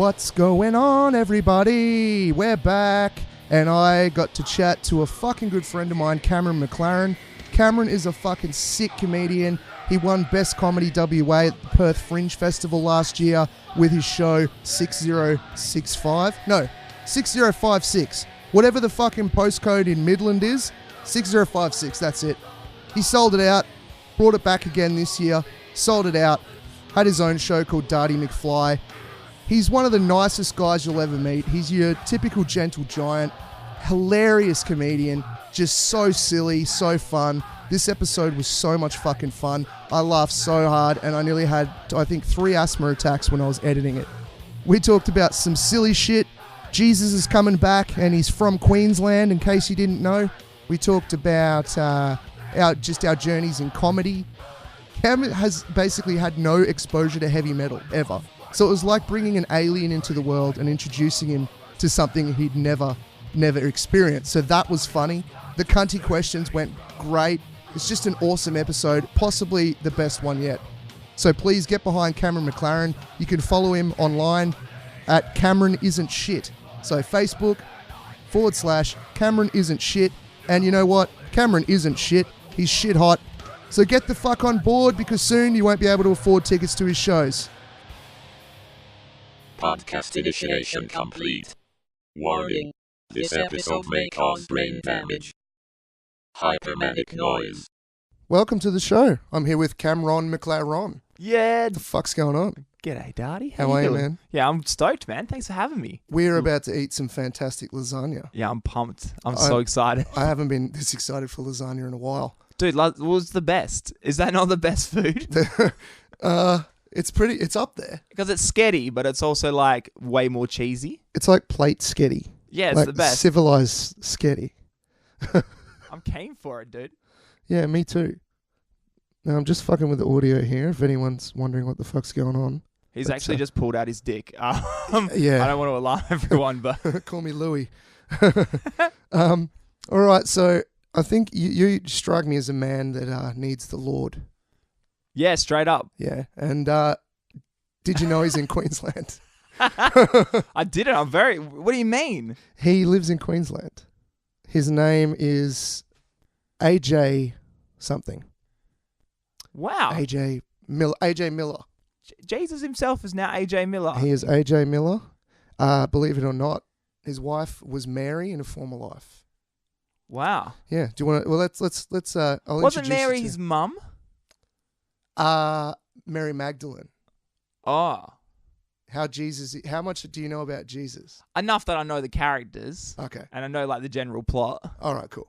What's going on, everybody? We're back, and I got to chat to a fucking good friend of mine, Cameron McLaren. Cameron is a fucking sick comedian. He won Best Comedy WA at the Perth Fringe Festival last year with his show 6056. Whatever the fucking postcode in Midland is, 6056, that's it. He sold it out, brought it back again this year, sold it out, had his own show called Dardy McFly. He's one of the nicest guys you'll ever meet. He's your typical gentle giant, hilarious comedian, just so silly, so fun. This episode was so much fucking fun. I laughed so hard, and I nearly had, I think, 3 asthma attacks when I was editing it. We talked about some silly shit. Jesus is coming back, and he's from Queensland, in case you didn't know. We talked about our journeys in comedy. Cam has basically had no exposure to heavy metal, ever. So it was like bringing an alien into the world and introducing him to something he'd never experienced. So that was funny. The cunty questions went great. It's just an awesome episode, possibly the best one yet. So please get behind Cameron McLaren. You can follow him online at Cameron Isn't Shit. So Facebook.com/Cameron Isn't Shit. And you know what? Cameron isn't shit. He's shit hot. So get the fuck on board, because soon you won't be able to afford tickets to his shows. Podcast initiation complete. Warning. This episode may cause brain damage. Manic Noize. Welcome to the show. I'm here with Cameron McLaren. Yeah. What the fuck's going on? G'day, Dardy. How are you, man? Yeah, I'm stoked, man. Thanks for having me. We're about to eat some fantastic lasagna. Yeah, I'm pumped. I'm so excited. I haven't been this excited for lasagna in a while. Dude, what was the best? Is that not the best food? It's up there. Because it's sketty, but it's also like way more cheesy. It's like plate sketty. Yeah, it's like the best. Civilized sketty. I'm keen for it, dude. Yeah, me too. Now, I'm just fucking with the audio here, if anyone's wondering what the fuck's going on. He's actually just pulled out his dick. Yeah. I don't want to alarm everyone, but... Call me Louie. All right, so I think you strike me as a man that needs the Lord. Yeah, straight up. Yeah, and did you know he's in Queensland? I didn't. What do you mean? He lives in Queensland. His name is AJ something. Wow. AJ Miller. Jesus himself is now AJ Miller. He is AJ Miller. Believe it or not, his wife was Mary in a former life. Wow. Yeah. Do you want to? Well, let's. I'll Wasn't introduce Mary you to- his mum? Mary Magdalene. Oh. How much do you know about Jesus? Enough that I know the characters. Okay. And I know like the general plot. All right, cool.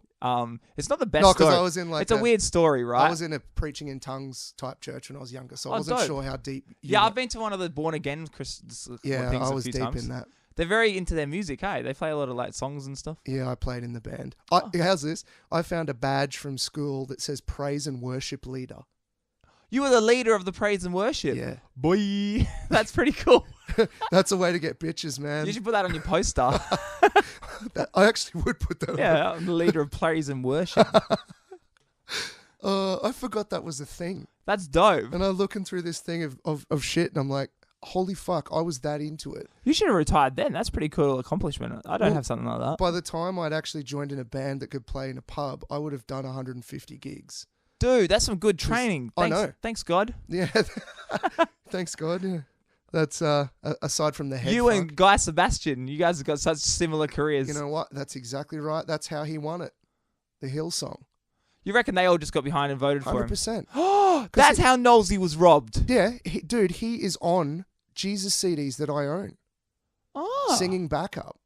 It's not the best No, story. because I was in like it's a weird story, right? I was in a preaching in tongues type church when I was younger, so I wasn't dope. sure how deep. I've been to one of the born again things I was a few deep times. in that. They're very into their music, hey? They play a lot of like songs and stuff. Yeah, I played in the band. How's this? I found a badge from school that says praise and worship leader. You were the leader of the praise and worship. Yeah. Boy, that's pretty cool. That's a way to get bitches, man. You should put that on your poster. I actually would put that on. Yeah, I'm the leader of praise and worship. I forgot that was a thing. That's dope. And I'm looking through this thing of shit, and I'm like, holy fuck, I was that into it. You should have retired then. That's a pretty cool accomplishment. I don't have something like that. By the time I'd actually joined in a band that could play in a pub, I would have done 150 gigs. Dude, that's some good training. I know. Thanks, God. Yeah. Thanks, God. Yeah. That's aside from the head. You and Guy Sebastian, you guys have got such similar careers. You know what? That's exactly right. That's how he won it. The Hill song. You reckon they all just got behind and voted for him? 100%. Oh, that's how Knowlesy was robbed. Yeah. Dude, he is on Jesus CDs that I own. Oh. Singing backup.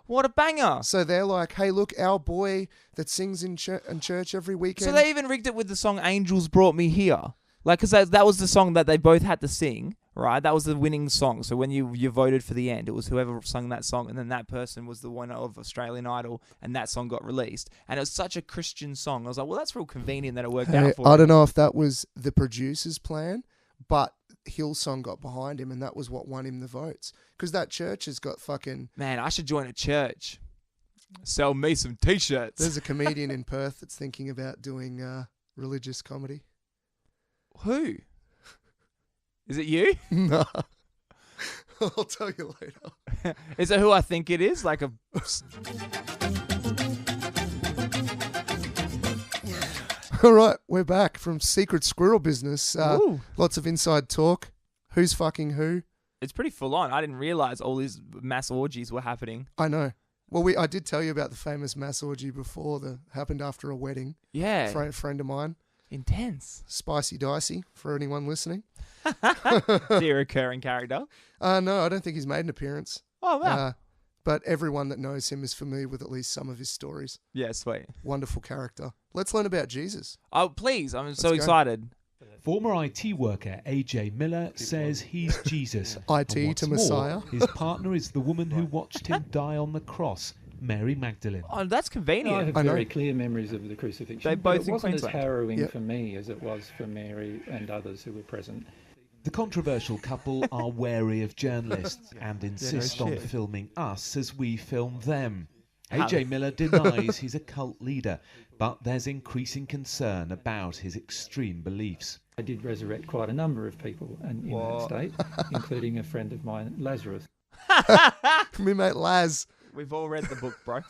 What a banger. So they're like, hey, look, our boy that sings in church every weekend. So they even rigged it with the song Angels Brought Me Here. Like, because that was the song that they both had to sing, right? That was the winning song. So when you voted for the end, it was whoever sung that song, and then that person was the winner of Australian Idol, and that song got released. And it was such a Christian song. I was like, well, that's real convenient that it worked out for I him. don't know if that was the producer's plan, but Hillsong got behind him, and that was what won him the votes. Because that church has got fucking... Man, I should join a church. Sell me some T-shirts. There's a comedian in Perth that's thinking about doing religious comedy. Who? Is it you? No. I'll tell you later. Is it who I think it is? Like a... All right, we're back from Secret Squirrel Business. Ooh. Lots of inside talk. Who's fucking who? It's pretty full on. I didn't realize all these mass orgies were happening. I know. Well, I did tell you about the famous mass orgy before that happened after a wedding. Yeah. A friend of mine. Intense. Spicy Dicey, for anyone listening. Dear recurring character. No, I don't think he's made an appearance. Oh, wow. But everyone that knows him is familiar with at least some of his stories. Yeah, sweet. Wonderful character. Let's learn about Jesus. Oh, please. I'm so go. excited. Former IT worker AJ Miller says he's Jesus. IT And what's to Messiah. More, his partner is the woman who watched him die on the cross, Mary Magdalene. Oh, that's No, I convenient. have very clear memories of the crucifixion. They but both it in wasn't as Queensland. harrowing for me as it was for Mary and others who were present. The controversial couple are wary of journalists and insist on shit. filming us as we film them. AJ Miller denies he's a cult leader, but there's increasing concern about his extreme beliefs. I did resurrect quite a number of people in that state, including a friend of mine, Lazarus. Me mate Laz. We've all read the book, bro.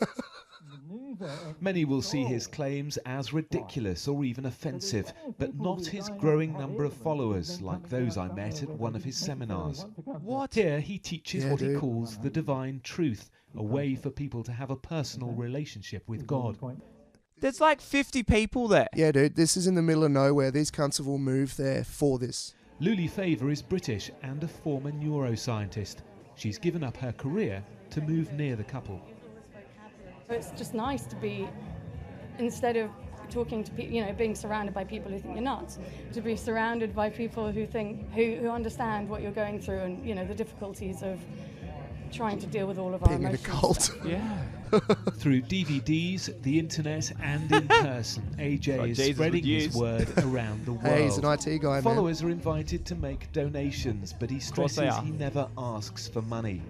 Many will see his claims as ridiculous or even offensive, but not his growing number of followers like those I met at one of his seminars. What? Here he teaches Yeah, what he dude. calls the divine truth, a way for people to have a personal relationship with God. There's like 50 people there. Yeah, dude, this is in the middle of nowhere. These cunts have all moved there for this. Luli Favour is British and a former neuroscientist. She's given up her career to move near the couple. It's just nice to be, instead of talking to people, being surrounded by people who think you're nuts, to be surrounded by people who think, who understand what you're going through and, the difficulties of trying to deal with all of our Being in a emotions. cult. Yeah. Through DVDs, the internet and in person, AJ Like is Jesus spreading would his use. word around the world. Hey, he's an IT guy, man. Followers are invited to make donations, but he course they stresses are. he never asks for money.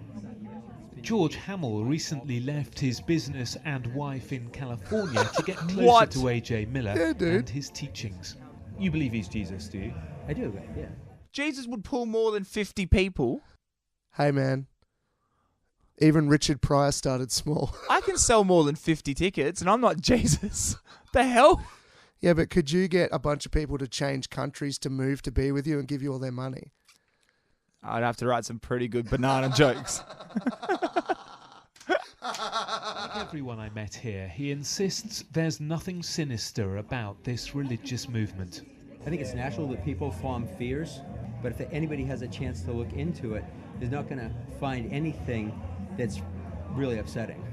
George Hamill recently left his business and wife in California to get closer What? to AJ Miller Yeah, dude. and his teachings. You believe he's Jesus, do you? I do, yeah. Jesus would pull more than 50 people. Hey, man. Even Richard Pryor started small. I can sell more than 50 tickets, and I'm not Jesus. The hell? Yeah, but could you get a bunch of people to change countries to move to be with you and give you all their money? I'd have to write some pretty good banana jokes. Like everyone I met here, he insists there's nothing sinister about this religious movement. I think it's natural that people form fears, but if anybody has a chance to look into it, they're not going to find anything that's really upsetting.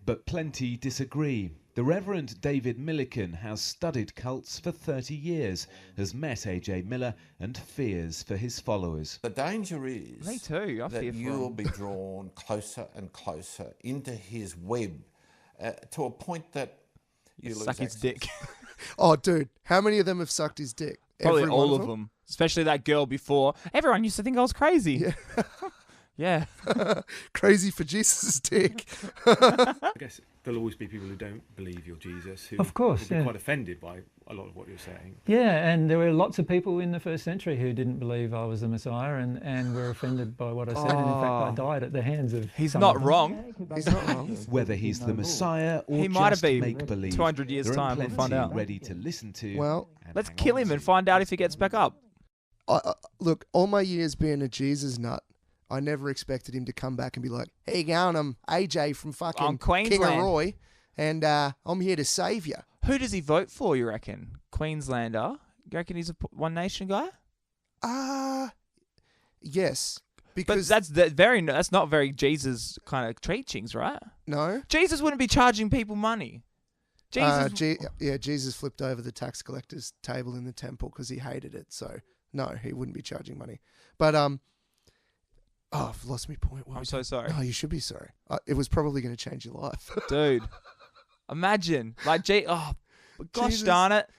But plenty disagree. The Reverend David Milliken has studied cults for 30 years, has met AJ Miller and fears for his followers. The danger is Me too. I fear that for you will him. be drawn closer and closer into his web to a point that you lose Suck his access. dick. Oh, dude, how many of them have sucked his dick? Probably Every one all of them. Especially that girl before. Everyone used to think I was crazy. Yeah. Yeah. Crazy for Jesus' dick. I guess there'll always be people who don't believe you're Jesus, who Of course, will be yeah. quite offended by a lot of what you're saying. Yeah, and there were lots of people in the first century who didn't believe I was the Messiah and were offended by what I said. And in fact, I died at the hands of He's some not of them. wrong. He's not wrong. Whether he's the Messiah or He might have just been make-believe, 200 years' there are time, we'll plenty find out. ready to listen to. Well, and Let's hang kill on him to. and find out if he gets back up. Look, all my years being a Jesus nut, I never expected him to come back and be like, "Hey, you going? I'm AJ from fucking I'm King of Queensland. Roy, and I'm here to save you." Who does he vote for, you reckon? Queenslander? You reckon he's a One Nation guy? Yes, But because that's not very Jesus kind of teachings, right? no, Jesus wouldn't be charging people money. Jesus, Jesus flipped over the tax collector's table in the temple because he hated it. So no, he wouldn't be charging money. But I've lost my point. I'm so sorry. No, you should be sorry. It was probably going to change your life. Dude, imagine. Like, gosh Jesus. darn it.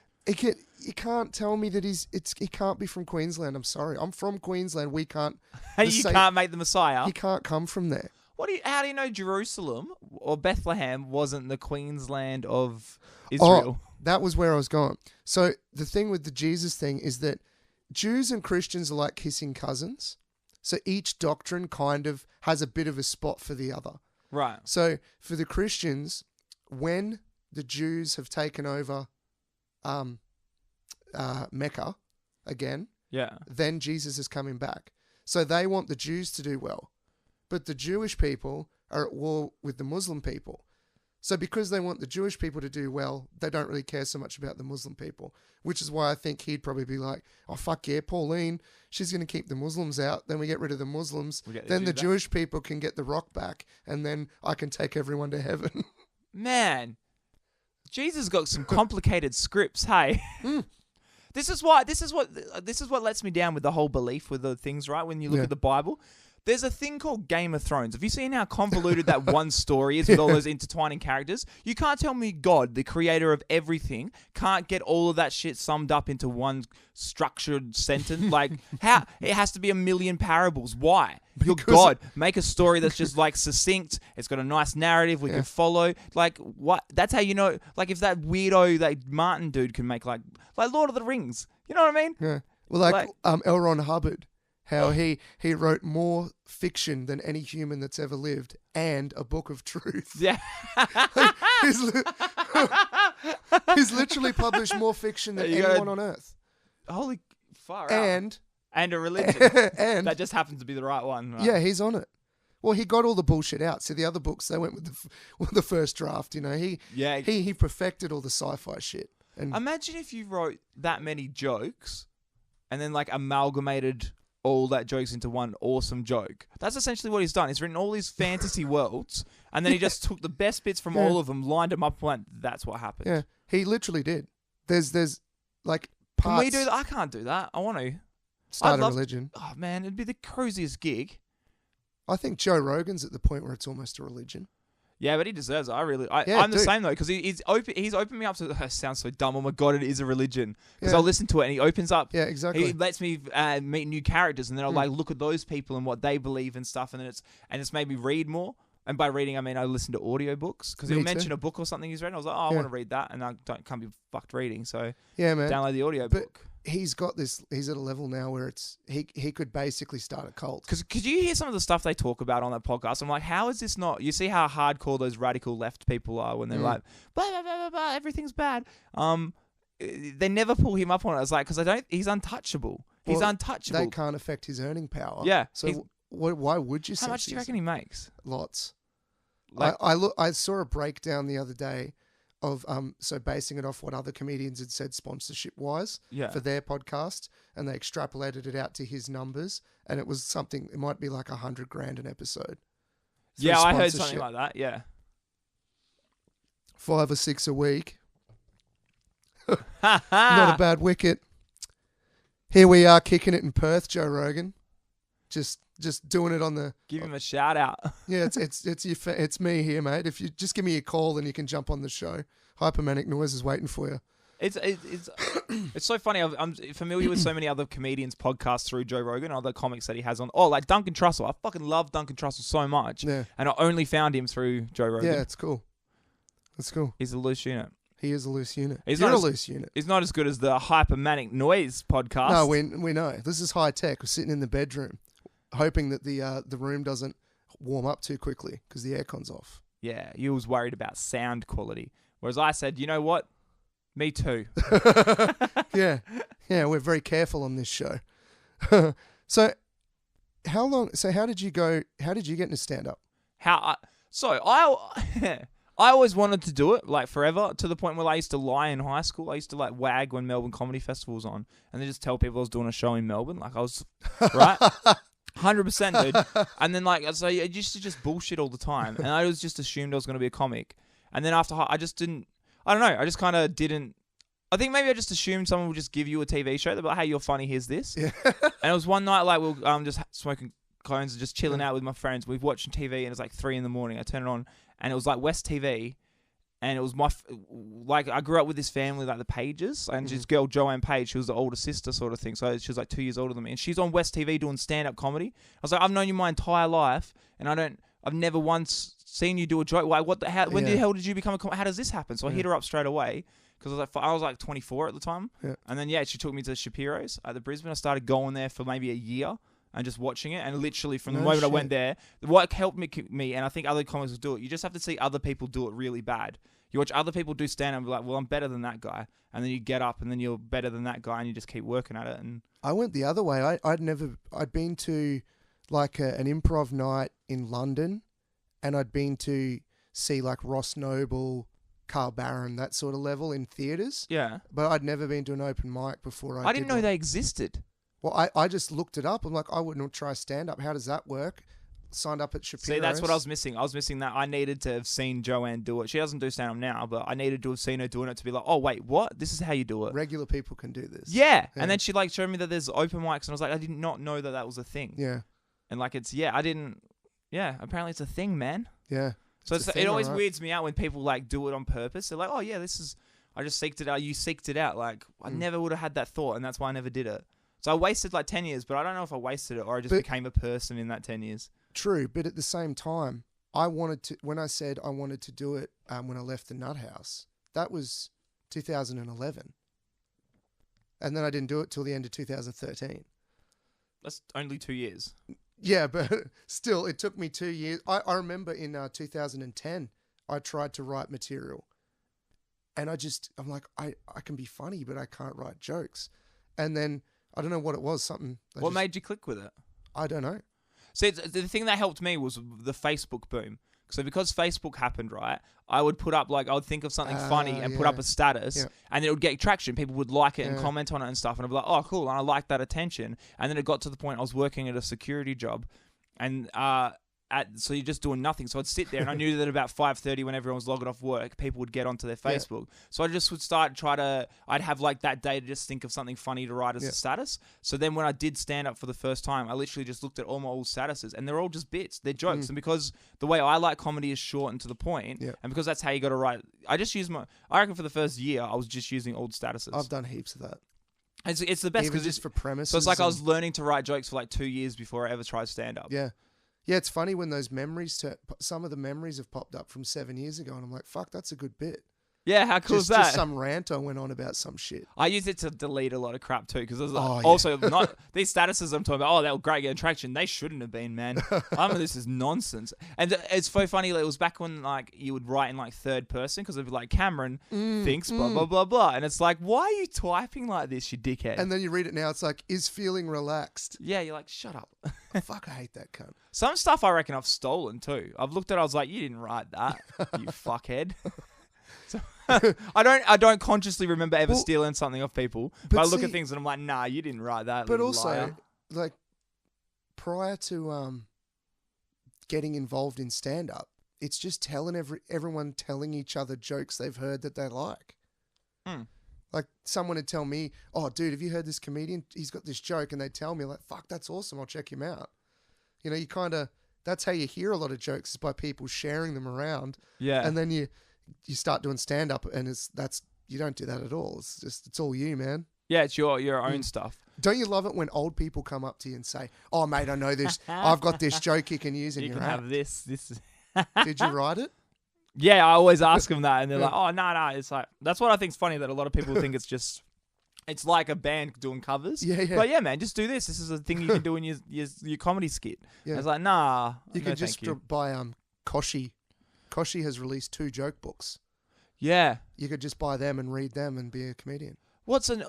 You can't tell me that he can't be from Queensland. I'm sorry. I'm from Queensland. We can't. You can't make the Messiah. He can't come from there. How do you know Jerusalem or Bethlehem wasn't the Queensland of Israel? Oh, that was where I was going. So the thing with the Jesus thing is that Jews and Christians are like kissing cousins. So each doctrine kind of has a bit of a spot for the other. Right. So for the Christians, when the Jews have taken over Mecca again, Yeah. then Jesus is coming back. So they want the Jews to do well. But the Jewish people are at war with the Muslim people. So because they want the Jewish people to do well, they don't really care so much about the Muslim people, which is why I think he'd probably be like, oh, fuck yeah, Pauline, she's going to keep the Muslims out. Then we get rid of the Muslims. Then the Jewish people can get the rock back, and then I can take everyone to heaven. Man, Jesus got some complicated scripts, hey? This is what lets me down with the whole belief with the things, right? When you look at the Bible. There's a thing called Game of Thrones. Have you seen how convoluted that one story is with all those intertwining characters? You can't tell me God, the creator of everything, can't get all of that shit summed up into one structured sentence. Like, how? It has to be a million parables. Why? You're God. Make a story that's just like succinct. It's got a nice narrative we can follow. Like, what? That's how you know. Like, if that weirdo, like Martin dude can make like Lord of the Rings. You know what I mean? Yeah. Well, like L. Ron Hubbard. How he wrote more fiction than any human that's ever lived, and a book of truth. Yeah. he's literally published more fiction than anyone on earth. Holy far and a religion. And that just happens to be the right one. Right? Yeah, he's on it. Well, he got all the bullshit out. So the other books, they went with the first draft. You know, he perfected all the sci-fi shit. And imagine if you wrote that many jokes, and then like amalgamated all that jokes into one awesome joke. That's essentially what he's done. He's written all these fantasy worlds, and then he just took the best bits from all of them, lined them up, and went, that's what happened. Yeah, he literally did. There's like parts. Can we do that? I can't do that. I want to. Start a religion. Oh, man, it'd be the coziest gig. I think Joe Rogan's at the point where it's almost a religion. Yeah, but he deserves it. I'm the same though, because he's opened me up to. It sounds so dumb. Oh my god, it is a religion. Because I'll listen to it and he opens up. Yeah, exactly. He lets me meet new characters, and then I'll like look at those people and what they believe and stuff, and then it's made me read more. And by reading, I mean I listen to audiobooks because he'll mention a book or something he's read. And I was like, I want to read that, and I can't be fucked reading. So yeah, man, download the audiobook. He's got this. He's at a level now where he could basically start a cult. Because could you hear some of the stuff they talk about on that podcast? I'm like, how is this not? You see how hardcore those radical left people are when they're like, blah, blah, blah, blah, blah, everything's bad. They never pull him up on it. It's like, because he's untouchable. He's untouchable. They can't affect his earning power. Yeah. So why would you? How much do you reckon he makes? Lots. Like, I saw a breakdown the other day of so basing it off what other comedians had said sponsorship wise for their podcast, and they extrapolated it out to his numbers, and it was something. It might be like $100,000 an episode. Yeah, I heard something like that. Yeah, 5 or 6 a week. Not a bad wicket. Here we are kicking it in Perth, Joe Rogan. Just doing it on the. Give him a shout out. Yeah, it's me here, mate. If you just give me a call, then you can jump on the show. Manic Noize is waiting for you. It's so funny. I'm familiar with so many other comedians' podcasts through Joe Rogan, other comics that he has on. Oh, like Duncan Trussell. I fucking love Duncan Trussell so much. Yeah. And I only found him through Joe Rogan. Yeah, it's cool. It's cool. He's a loose unit. He is a loose unit. You're a loose unit. He's not as good as the Manic Noize podcast. No, we know. This is high tech. We're sitting in the bedroom, hoping that the room doesn't warm up too quickly because the aircon's off. Yeah, you was worried about sound quality. Whereas I said, you know what? Me too. Yeah, we're very careful on this show. So how did you get into stand-up? I always wanted to do it, like, forever, to the point where I used to lie in high school. I used to, like, wag when Melbourne Comedy Festival was on, and then just tell people I was doing a show in Melbourne. Like, I was, right? 100%, dude. And then, like, so I used to just bullshit all the time, and I was just assumed I was going to be a comic. And then after, I just didn't, I don't know, I just kind of didn't, I think maybe I just assumed someone would just give you a TV show. They'd be like, hey, you're funny, here's this. Yeah. And it was one night, like, we were just smoking cones and just chilling out with my friends. We've watching TV, and it's like 3 a.m. I turn it on, and it was like West TV, and it was like I grew up with this family, like the Pages, and this girl Joanne Page, she was the older sister sort of thing, so she was like 2 years older than me, and she's on West TV doing stand-up comedy. I was like, I've known you my entire life, and I've never once seen you do a joke. Like, when the hell did you become a comic? How does this happen? So I hit her up straight away, because I was like 24 at the time, and then she took me to Shapiro's at the Brisbane. I started going there for maybe a year. and just watching it. And literally from the moment I went there, what helped me, and I think other comics will do it, you just have to see other people do it really bad. You watch other people do stand-up and be like, well, I'm better than that guy. And then you get up and then you're better than that guy and you just keep working at it. And I went the other way. I'd been to like an improv night in London, and I'd been to see like Ross Noble, Carl Barron, that sort of level in theatres. Yeah. But I'd never been to an open mic before. I didn't know they existed. Well, I just looked it up. I'm like, I wouldn't try stand-up. How does that work? Signed up at Shapiro's. See, that's what I was missing. I was missing that. I needed to have seen Joanne do it. She doesn't do stand-up now, but I needed to have seen her doing it to be like, oh, wait, what? This is how you do it. Regular people can do this. Yeah. And then she like showed me that there's open mics, and I was like, I did not know that that was a thing. Yeah. And like apparently it's a thing, man. Yeah. So it always weirds me out when people like do it on purpose. They're like, oh yeah, I just seeked it out. You seeked it out. Like I never would have had that thought, and that's why I never did it. So I wasted like 10 years, but I don't know if I wasted it or I just became a person in that 10 years. True, but at the same time, when I said I wanted to do it when I left the Nut House, that was 2011. And then I didn't do it till the end of 2013. That's only 2 years. Yeah, but still, it took me 2 years. I remember in 2010, I tried to write material. And I'm like, I can be funny, but I can't write jokes. And then, I don't know what it was, something. What made you click with it? I don't know. See, the thing that helped me was the Facebook boom. So because Facebook happened, right, I would put up, like, I would think of something funny and put up a status, and then it would get traction. People would like it and comment on it and stuff, and I'd be like, oh, cool, and I like that attention. And then it got to the point I was working at a security job, and so you're just doing nothing. So I'd sit there, and I knew that about 5:30 when everyone was logging off work, people would get onto their Facebook. So I just would I'd have like that day to just think of something funny to write as a status. So then when I did stand up for the first time, I literally just looked at all my old statuses, and they're all just bits. They're jokes. And because the way I like comedy is short and to the point, and because that's how you got to write, I reckon for the first year, I was just using old statuses. I've done heaps of that. It's the best because just for premises. So it's like I was learning to write jokes for like 2 years before I ever tried stand up. Yeah. Yeah, it's funny when those memories, some of the memories have popped up from 7 years ago, and I'm like, fuck, that's a good bit. Yeah, how cool is that? Just some rant I went on about some shit. I used it to delete a lot of crap too, because also not these statuses I'm talking about. Oh, they were great getting traction. They shouldn't have been, man. This is nonsense. And it's so funny. Like, it was back when like you would write in like third person because it'd be like Cameron thinks blah blah blah blah, and it's like, why are you typing like this, you dickhead? And then you read it now. It's like, is feeling relaxed. Yeah, you're like, shut up. Fuck, I hate that cunt. Some stuff I reckon I've stolen too. I've looked at it. I was like, you didn't write that, you fuckhead. So, I don't consciously remember ever stealing something off people, but I look at things and I'm like, nah, you didn't write that. But also, liar. like, prior to getting involved in stand-up, it's just telling everyone telling each other jokes they've heard that they like. Like, someone would tell me, oh, dude, have you heard this comedian? He's got this joke, and they tell me, like, fuck, that's awesome. I'll check him out. You know, you kind of, that's how you hear a lot of jokes, is by people sharing them around. Yeah. And then you start doing stand-up, and you don't do that at all. It's all you, man. Yeah, it's your own stuff. Don't you love it when old people come up to you and say, oh, mate, I know this. I've got this joke you can use in your act. You can have this. This is... Did you write it? Yeah, I always ask them that, and they're like, oh, no. It's like, that's what I think's funny, that a lot of people think it's like a band doing covers. Yeah. But yeah, man, just do this. This is a thing you can do in your comedy skit. Yeah. It's like, nah. You can just buy Koshi. Koshi has released 2 joke books. Yeah. You could just buy them and read them and be a comedian. I don't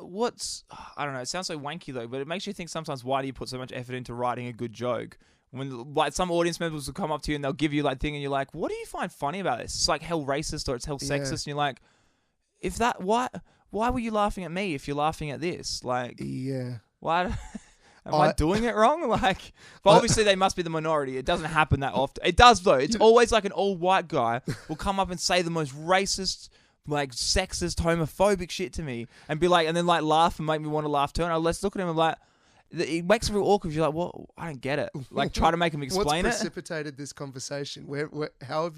know, it sounds so wanky though, but it makes you think sometimes, why do you put so much effort into writing a good joke? When like some audience members will come up to you and they'll give you like thing and you're like, what do you find funny about this? It's like hell racist or it's hell sexist, and you're like, why were you laughing at me if you're laughing at this? Like, why? Am I doing it wrong? Like, but obviously they must be the minority. It doesn't happen that often. It does though. It's always like an old white guy will come up and say the most racist, like sexist, homophobic shit to me, and be like, and then like laugh and make me want to laugh too. And let's look at him and like, it makes it real awkward. You're like, well, I don't get it. Like, try to make him explain What's precipitated this conversation? How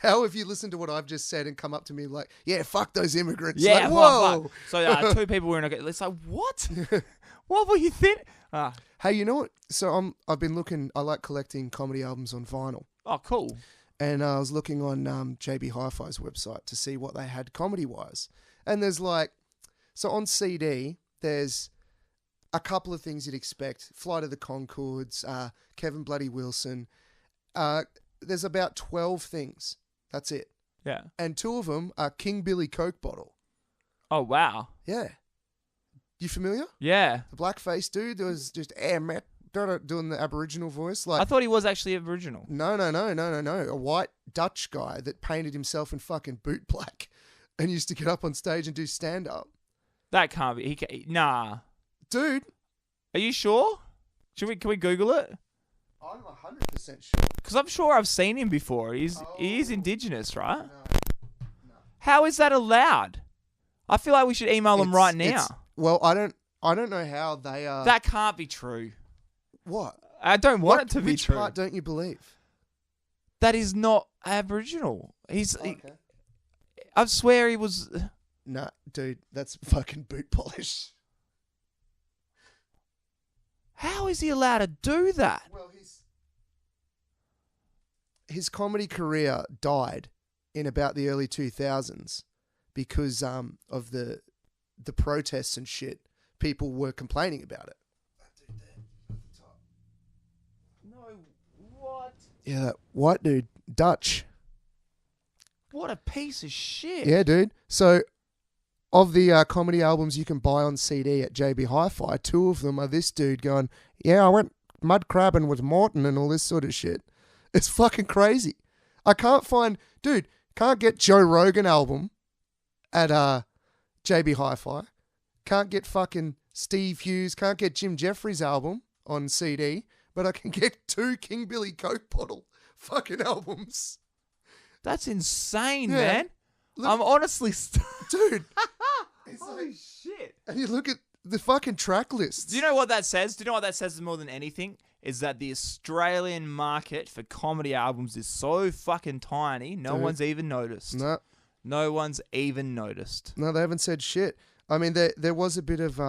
have you listened to what I've just said and come up to me like, yeah, fuck those immigrants? Yeah, like, whoa. Fuck. So 2 people were in a. It's like, what? What were you thinking? Hey, you know what? So I've been looking. I like collecting comedy albums on vinyl. Oh, cool. And I was looking on JB Hi-Fi's website to see what they had comedy-wise. And there's like, so on CD, there's a couple of things you'd expect. Flight of the Conchords, Kevin Bloody Wilson. There's about 12 things. That's it. Yeah. And 2 of them are King Billy Coke Bottle. Oh, wow. Yeah. You familiar? Yeah. The blackface dude that was just, Matt, doing the Aboriginal voice. Like, I thought he was actually Aboriginal. No. A white Dutch guy that painted himself in fucking boot black and used to get up on stage and do stand-up. That can't be. Nah. Dude. Are you sure? Can we Google it? I'm 100% sure. Because I'm sure I've seen him before. He is Indigenous, right? No. How is that allowed? I feel like we should email them right now. Well, I don't know how they are. That can't be true. What? I don't want it to be Which true. part don't you believe? That is not Aboriginal. Okay. I swear he was. Nah, dude, that's fucking boot polish. How is he allowed to do that? Well, his comedy career died in about the early 2000s because of the protests and shit. People were complaining about it. No, what? Yeah, that white dude, Dutch. What a piece of shit. Yeah, dude. So, of the comedy albums you can buy on CD at JB Hi-Fi, 2 of them are this dude going, yeah, I went mud crabbing with Morton and all this sort of shit. It's fucking crazy. I can't get Joe Rogan album at JB Hi-Fi. Can't get fucking Steve Hughes. Can't get Jim Jeffries album on CD. But I can get 2 King Billy Coke Bottle fucking albums. That's insane, Yeah. man. Look, I'm honestly... dude. Holy shit. And you look at the fucking track lists. Do you know what that says? Do you know what that says more than anything? Is that the Australian market for comedy albums is so fucking tiny, no one's even noticed. No. No one's even noticed. No, they haven't said shit. I mean, there was a bit of...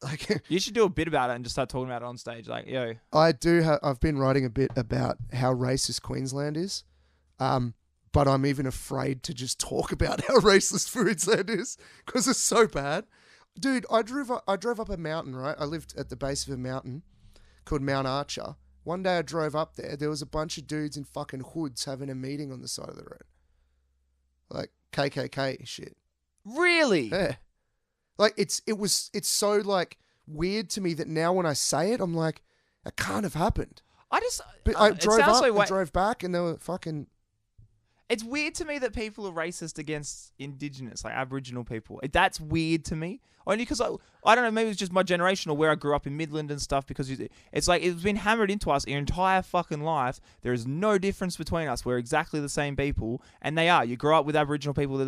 like You should do a bit about it and just start talking about it on stage. Like, yo. I've been writing a bit about how racist Queensland is. But I'm even afraid to just talk about how racist Queensland is because it's so bad. Dude, I drove up a mountain, right? I lived at the base of a mountain called Mount Archer. One day I drove up there was a bunch of dudes in fucking hoods having a meeting on the side of the road. Like KKK shit. Really? Yeah. Like it's so like weird to me that now when I say it, I'm like, it can't have happened. But I drove up and drove back and they were fucking... It's weird to me that people are racist against Indigenous, like Aboriginal people. That's weird to me. Only because, I don't know, maybe it's just my generation or where I grew up in Midland and stuff, because it's like it's been hammered into us your entire fucking life. There is no difference between us. We're exactly the same people, and they are. You grow up with Aboriginal people,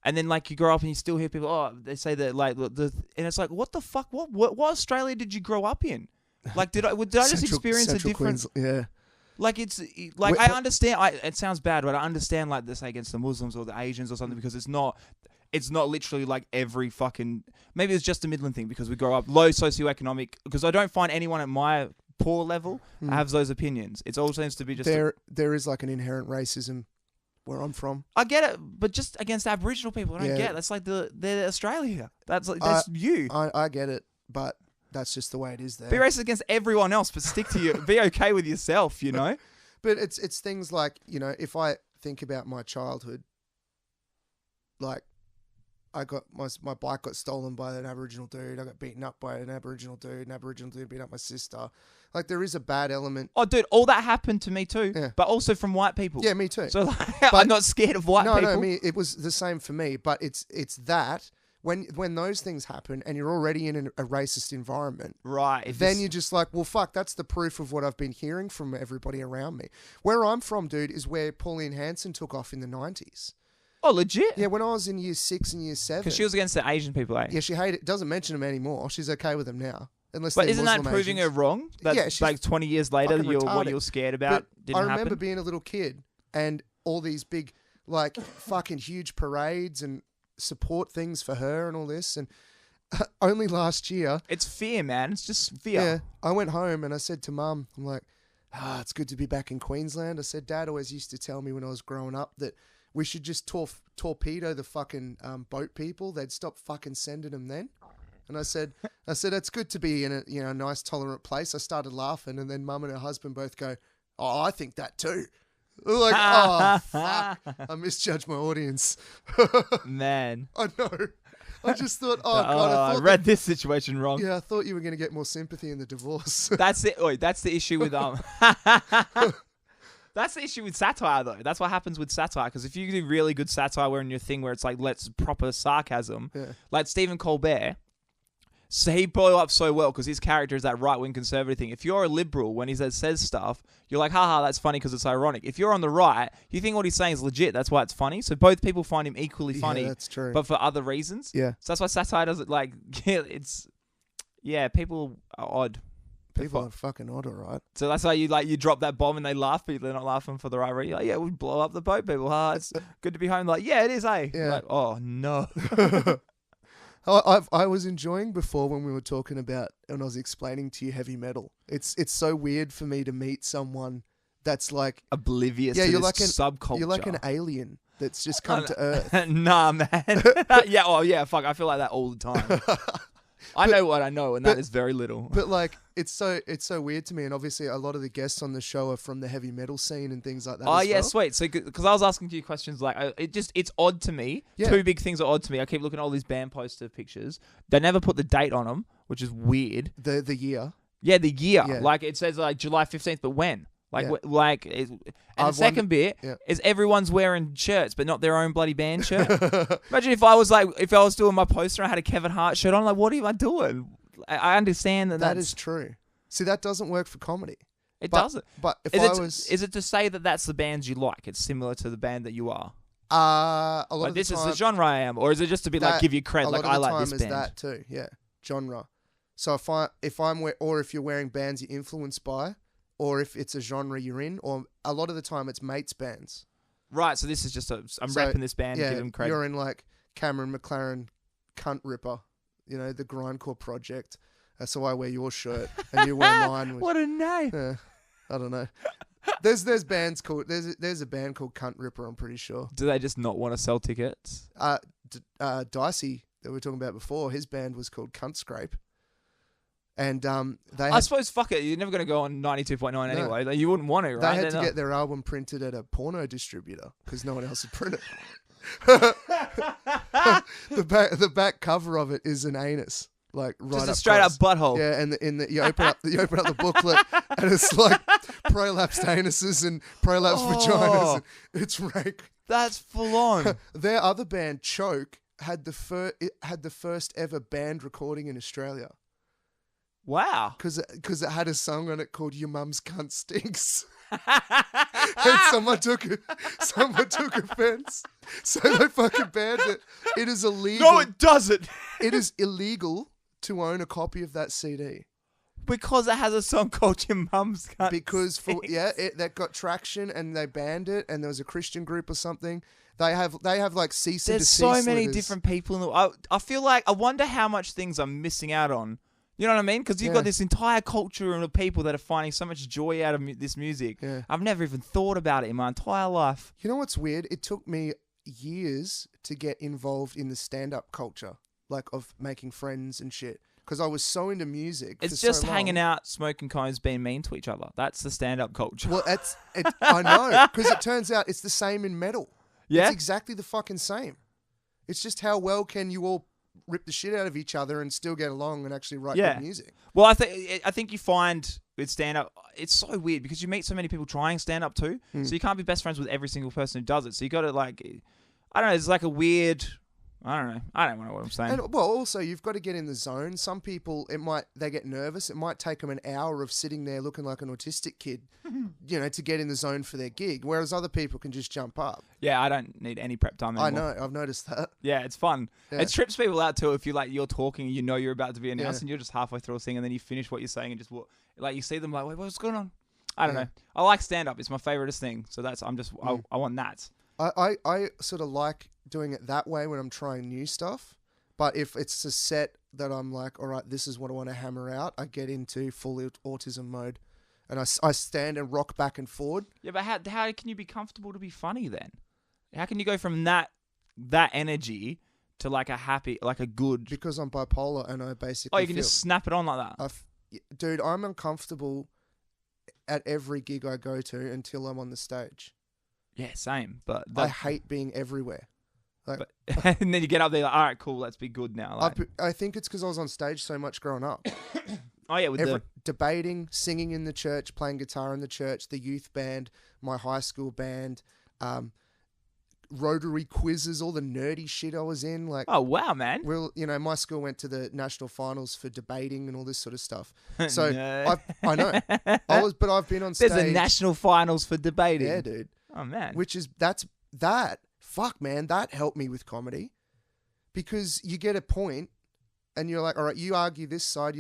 and then like you grow up and you still hear people, they say that like, and it's like, what the fuck? What Australia did you grow up in? Like, did I just experience a difference? Yeah. Like I understand. It sounds bad, but I understand like this against the Muslims or the Asians or something, because it's not literally like every fucking. Maybe it's just a Midland thing because we grow up low socioeconomic. Because I don't find anyone at my poor level has those opinions. It all seems to be just there is like an inherent racism where I'm from. I get it, but just against Aboriginal people, I don't get it. That's like they're Australia. That's you. I get it, but. That's just the way it is there. Be racist against everyone else, but stick to you. Be okay with yourself, you know? But it's things like, you know, if I think about my childhood, like I got my bike got stolen by an Aboriginal dude. I got beaten up by an Aboriginal dude. An Aboriginal dude beat up my sister. Like there is a bad element. Oh, dude, all that happened to me too. Yeah. But also from white people. Yeah, me too. So like, I'm not scared of white people. No, I mean, it was the same for me. But it's that. When those things happen and you're already in a racist environment, right? Then you're just like, well, fuck, that's the proof of what I've been hearing from everybody around me. Where I'm from, dude, is where Pauline Hanson took off in the 90s. Oh, legit? Yeah, when I was in year 6 and year 7. Because she was against the Asian people, eh? Yeah, she hated it. Doesn't mention them anymore. She's okay with them now. But isn't that proving her wrong? That like 20 years later, what you're scared about didn't happen? I remember being a little kid and all these big, like, fucking huge parades and support things for her and all this, and only last year it's fear, man. It's just fear. Yeah, I went home and I said to Mum, I'm like, it's good to be back in Queensland. I said, Dad always used to tell me when I was growing up that we should just torpedo the fucking boat people. They'd stop fucking sending them then. And I said, it's good to be in a nice, tolerant place. I started laughing, and then Mum and her husband both go, "Oh, I think that too." We're like, oh, fuck. I misjudged my audience. Man. I know. I just thought, oh, God. I read this situation wrong. Yeah, I thought you were going to get more sympathy in the divorce. That's it. That's the issue with That's the issue with satire, though. That's what happens with satire. Because if you do really good satire, where in your thing where it's like let's proper sarcasm, like Stephen Colbert, so he blew up so well because his character is that right-wing conservative thing. If you're a liberal, when he says stuff, you're like, haha, that's funny because it's ironic. If you're on the right, you think what he's saying is legit. That's why it's funny. So both people find him equally funny. Yeah, that's true. But for other reasons. Yeah. So that's why satire does it like, people are odd. People are fucking odd, all right. So that's why you drop that bomb and they laugh, but they're not laughing for the right reason. Like, yeah, we blow up the boat, people. It's good to be home. Like, yeah, it is, eh? Yeah. Like, oh, no. I was enjoying before when we were talking about, and I was explaining to you heavy metal. It's so weird for me to meet someone that's like oblivious to you're this like subculture. You're like an alien that's just come to Earth. Nah, man. Fuck, I feel like that all the time. I know what I know, and that is very little. But like, it's so weird to me, and obviously a lot of the guests on the show are from the heavy metal scene and things like that. Oh as yeah, well. sweet. So because I was asking you questions, like it's odd to me. Yeah. Two big things are odd to me. I keep looking at all these band poster pictures. They never put the date on them, which is weird. The year. Yeah, the year. Yeah. Like it says like July 15th, but when? Like, Yeah. And the second bit is everyone's wearing shirts, but not their own bloody band shirt. Imagine if I was doing my poster and I had a Kevin Hart shirt on, like, what am I doing? I understand that is true. See, that doesn't work for comedy. It doesn't. But if is it to say that that's the bands you like? It's similar to the band that you are. A lot like of this the time, is the genre I am, or is it just to be like give you credit? Like I like this band. A lot of the time is that too. Yeah, genre. So if you're wearing bands you're influenced by, or if it's a genre you're in, or a lot of the time it's mates bands. Right. So this is just I'm repping this band. Yeah, give them credit. You're in like Cameron McLaren, Cunt Ripper. You know, the Grindcore Project. So I wear your shirt and you wear mine. What a name! I don't know. There's bands called there's a band called Cunt Ripper. I'm pretty sure. Do they just not want to sell tickets? Dicey that we were talking about before. His band was called Cunt Scrape. And I suppose fuck it. You're never going to go on 92.9 anyway. Like, you wouldn't want to, right? They had to get their album printed at a porno distributor because no one else would print it. The back cover of it is an anus, like right just up a straight close. up butthole. Yeah, and you open up the booklet and it's like prolapsed anuses and prolapsed vaginas. And it's rank. That's full on. Their other band, Choke, had the first ever band recording in Australia. Wow. Because it had a song on it called "Your Mum's Cunt Stinks." And someone took offense, so they fucking banned it. It is illegal. No, it doesn't. It is illegal to own a copy of that CD because it has a song called "Your Mum's Cunt." Because that got traction and they banned it, and there was a Christian group or something. They have like cease and desist. There's so many letters. different people in the. I feel like I wonder how much things I'm missing out on. You know what I mean? Because you've got this entire culture of people that are finding so much joy out of this music. Yeah. I've never even thought about it in my entire life. You know what's weird? It took me years to get involved in the stand-up culture, like of making friends and shit, because I was so into music. It's for just so long. hanging out, smoking cones, being mean to each other. That's the stand-up culture. Well, I know, because it turns out it's the same in metal. Yeah? It's exactly the fucking same. It's just how well can you all rip the shit out of each other and still get along and actually write good music. Well, I think you find with stand-up, it's so weird because you meet so many people trying stand-up too, so you can't be best friends with every single person who does it. So you got to I don't know, it's like a weird... I don't know. I don't know what I'm saying. And, well, also, you've got to get in the zone. Some people, they get nervous. It might take them an hour of sitting there looking like an autistic kid, to get in the zone for their gig, whereas other people can just jump up. Yeah, I don't need any prep time anymore. I know. I've noticed that. Yeah, it's fun. Yeah. It trips people out too if you're talking and you know you're about to be announced and you're just halfway through a thing and then you finish what you're saying and just you see them like, wait, what's going on? I don't know. I like stand-up. It's my favoriteest thing. So I want that. I sort of like doing it that way when I'm trying new stuff. But if it's a set that I'm like, all right, this is what I want to hammer out, I get into full autism mode. And I stand and rock back and forward. Yeah, but how can you be comfortable to be funny then? How can you go from that energy to like a happy, like a good? Because I'm bipolar and I basically. Oh, you can just snap it on like that. Dude, I'm uncomfortable at every gig I go to until I'm on the stage. Yeah, same. But I hate being everywhere. Like, and then you get up there like, all right, cool, let's be good now. Like, I think it's because I was on stage so much growing up. Oh yeah, with debating, singing in the church, playing guitar in the church, the youth band, my high school band, Rotary quizzes, all the nerdy shit I was in. Like, oh wow, man. Well, my school went to the national finals for debating and all this sort of stuff. So No. I know but I've been on stage. There's a national finals for debating. Yeah, dude. Oh man. Which is fuck, man, that helped me with comedy, because you get a point and you're like, all right, you argue this side,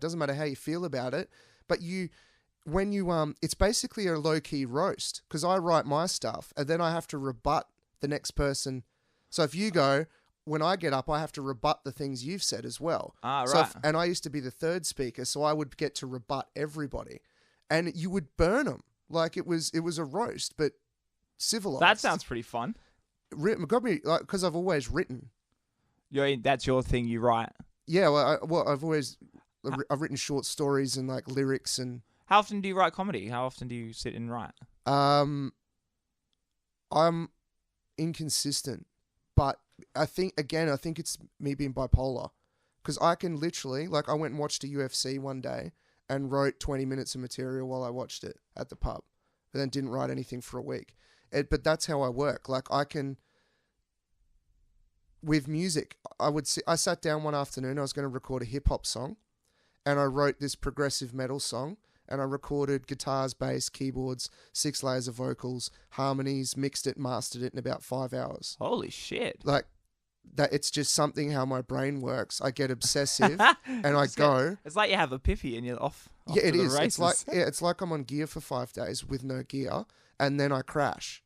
doesn't matter how you feel about it, but it's basically a low-key roast, because I write my stuff and then I have to rebut the next person. So if you go, when I get up, I have to rebut the things you've said as well. Right. And I used to be the third speaker, so I would get to rebut everybody, and you would burn them. Like it was a roast, but civilized. That sounds pretty fun. Got me, like, because I've always written. That's your thing. You write. Yeah, I've written short stories and like lyrics and. How often do you write comedy? How often do you sit and write? I'm inconsistent, but I think it's me being bipolar, because I can literally, like, I went and watched a UFC one day and wrote 20 minutes of material while I watched it at the pub, but then didn't write anything for a week. But that's how I work. Like, I can, with music, I sat down one afternoon, I was going to record a hip hop song, and I wrote this progressive metal song, and I recorded guitars, bass, keyboards, 6 layers of vocals, harmonies, mixed it, mastered it in about 5 hours. Holy shit. Like, that, it's just something how my brain works. I get obsessive and I go. It's like you have a piffy and you're off. Yeah, it is. Races. It's like I'm on gear for 5 days with no gear, and then I crash,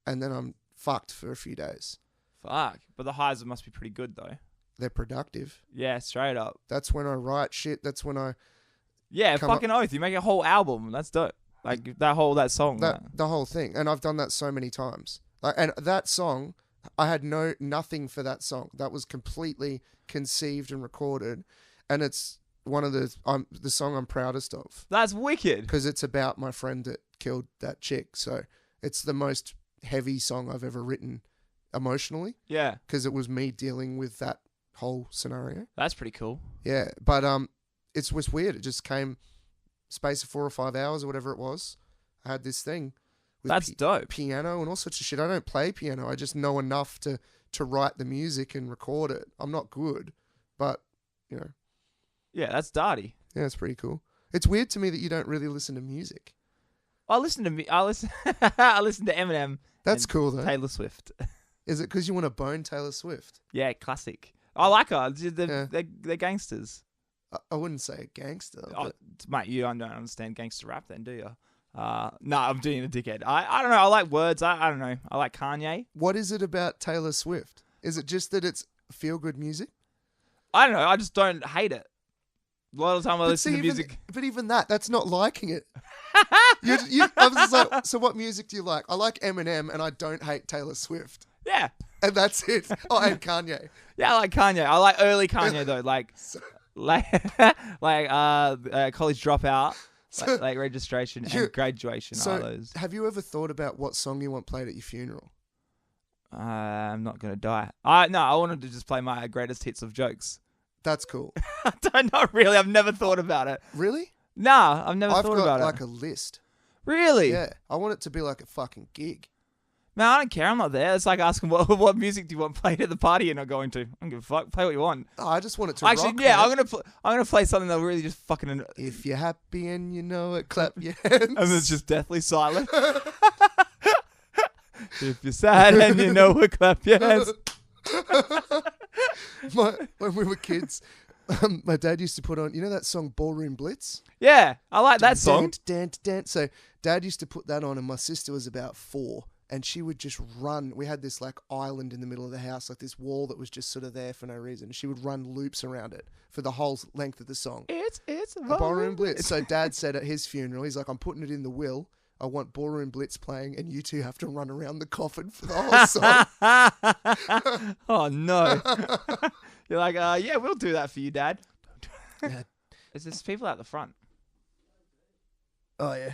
and then I'm fucked for a few days. Fuck. But the highs must be pretty good though. They're productive. Yeah, straight up. That's when I write shit. That's when I. Yeah, fucking oath. You make a whole album. That's dope. Like that song. The whole thing. And I've done that so many times. Like, and that song, I had nothing for that song. That was completely conceived and recorded. And it's one of the song I'm proudest of. That's wicked. Because it's about my friend that killed that chick. So it's the most heavy song I've ever written emotionally. Yeah. Because it was me dealing with that whole scenario. That's pretty cool. Yeah. But it was weird. It just came space of 4 or 5 hours or whatever it was. I had this thing with that's dope. Piano and all sorts of shit. I don't play piano. I just know enough to write the music and record it. I'm not good, but Yeah, that's Dardy. Yeah, it's pretty cool. It's weird to me that you don't really listen to music. I listen to Eminem. That's cool though. Taylor Swift. Is it because you want to bone Taylor Swift? Yeah, classic. I like her. They're gangsters. I wouldn't say a gangster. Oh, mate, you don't understand gangster rap then, do you? No, I'm doing a dickhead. I don't know. I like words. I don't know. I like Kanye. What is it about Taylor Swift? Is it just that it's feel-good music? I don't know. I just don't hate it. A lot of the time I listen to music. But even that's not liking it. I was just like, so what music do you like? I like Eminem and I don't hate Taylor Swift. Yeah. And that's it. Oh, and Kanye. Yeah, I like Kanye. I like early Kanye though. Like college dropout, like registration and graduation. So are those. Have you ever thought about what song you want played at your funeral? I'm not gonna die. I wanted to just play my greatest hits of jokes. That's cool. Not really. I've never thought about it. Really? Nah, I've never thought about it. I've got like a list. Really? Yeah. I want it to be like a fucking gig. Man, I don't care. I'm not there. It's like asking what music do you want played at the party you're not going to. I don't give a fuck. Play what you want. Oh, I just want it to actually, rock. Yeah, I'm gonna play something that'll really just fucking. If you're happy and you know it, clap your hands. And it's just deathly silent. If you're sad and you know it, clap your hands. When we were kids, my dad used to put on, that song Ballroom Blitz? Yeah, I like that song. So Dad used to put that on, and my sister was about 4, and she would just run. We had this like island in the middle of the house, like this wall that was just sort of there for no reason. She would run loops around it for the whole length of the song. It's a Ballroom Blitz. So Dad said at his funeral, he's like, I'm putting it in the will. I want Ballroom Blitz playing, and you two have to run around the coffin for the whole song. Oh, no. You're like, yeah, we'll do that for you, Dad. Yeah. Is this people out the front? Oh, yeah.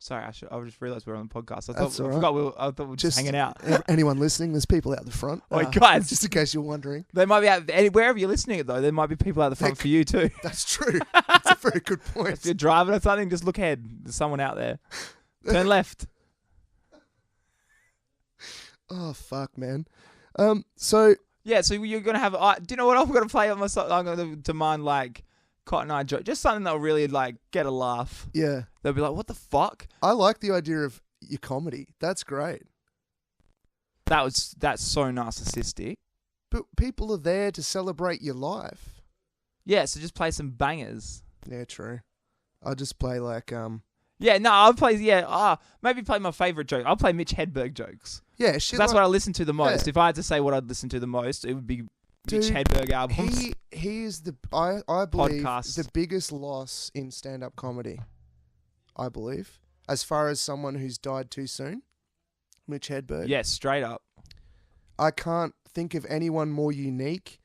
Sorry, I just realised we're on the podcast. That's all right. I thought we were just hanging out. Anyone listening, there's people out the front. Oh, guys. Just in case you're wondering. They might be out, wherever you're listening, though, there might be people out the front for you, too. That's true. That's a very good point. If you're driving or something, just look ahead. There's someone out there. Turn left. Oh, fuck, man. So... Yeah, so you're going to have... do you know what I'm going to play on my song? I'm going to demand, like... Cotton Eye Joe, just something that'll really like get a laugh. Yeah, they'll be like, "What the fuck?" I like the idea of your comedy. That's great. That's so narcissistic. But people are there to celebrate your life. Yeah, so just play some bangers. Yeah, true. I'll just play like Yeah, no, I'll play. Yeah, maybe play my favorite joke. I'll play Mitch Hedberg jokes. Yeah, shit. That's like, what I listen to the most. Yeah. If I had to say what I'd listen to the most, it would be Mitch Hedberg albums. He is I believe Podcasts. the biggest loss in stand-up comedy. I believe, as far as someone who's died too soon, Mitch Hedberg. Yeah, straight up. I can't think of anyone more unique.